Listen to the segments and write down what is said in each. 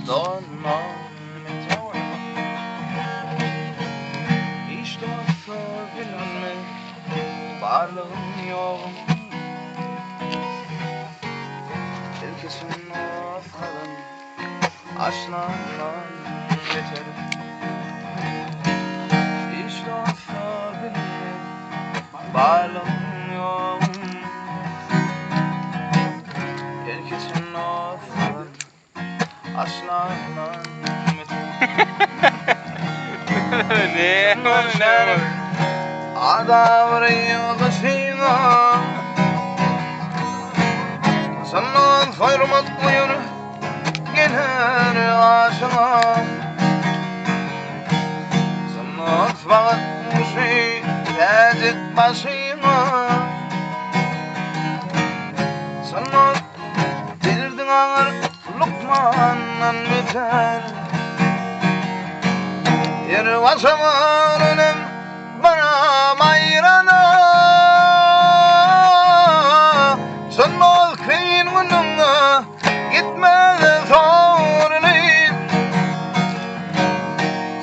Donmam meteor Hiç dostu bilme Varlığım yoğum Herkesin of kalın Aşlandan yeter Hiç dostu bilme Varlığım yoğum Herkesin of kalın Aşlandan Ne? Adavriyo kışına Sanat hürmet buyur Gelir aşına Sanat fakat bu şey Tecik başına Sanat Delirdin ağır Lukman'dan biter Yer başımın önüm Bana mayrana Sen ol kıyın gününü Gitmedi zorlayın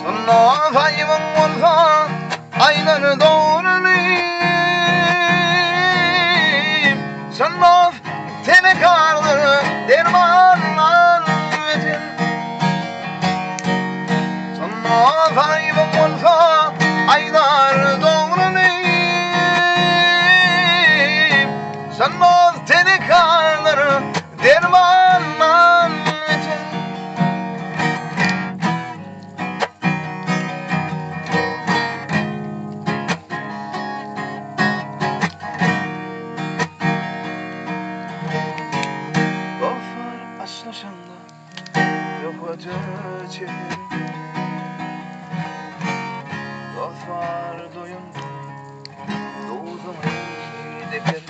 Sen o faybın olsa Ayları doğrulayın Sen o tene karları Dermanlar vetin Sen o faybın olsa Aylar doğrulayım Sen o tene karları Dermanlar vetin Dostlar aslaşanda Yok öte çevir Dostlar doyundu Doğdum deker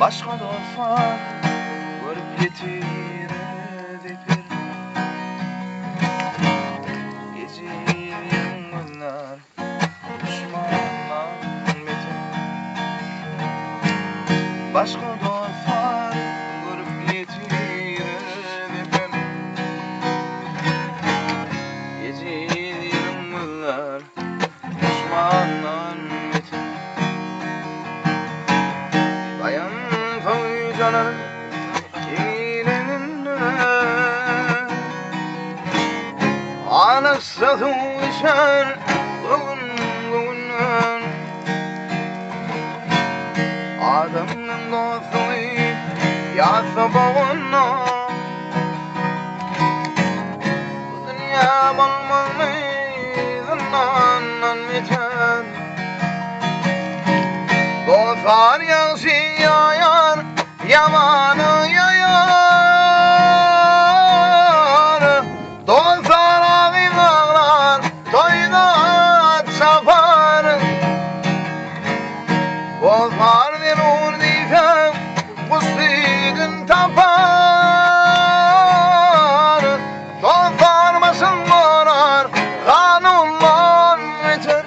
Başka dostlar Görüp getir deker Geceleyen günler Düşmandan beter Başka dostlar Görüp getir deker Geceleyen günler Düşmandan beter Dayan faycalar Çiğlenine Anasatı işer Bugün Adamın dostu Yatsa boğuna Bu dünya bulmalı Zındandan biter Dostlar yaşı yayar Yamanı yayar Dostlar ağır ağlar Toyda çapar Dostlar verur diysen Kustigin tapar Dostlar başın varar Kanunlar biter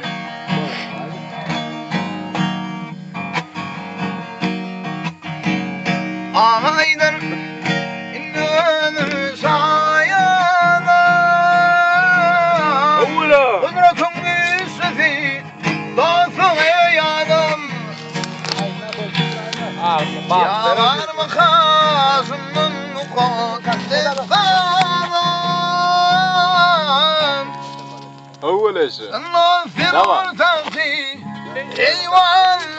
Ağaydır İnnödür şayada Kudretun güçlesi Dostun eyadım Yağar mı kasımın Mukaddes أول شيء Sen o firur tavsi Eyvallah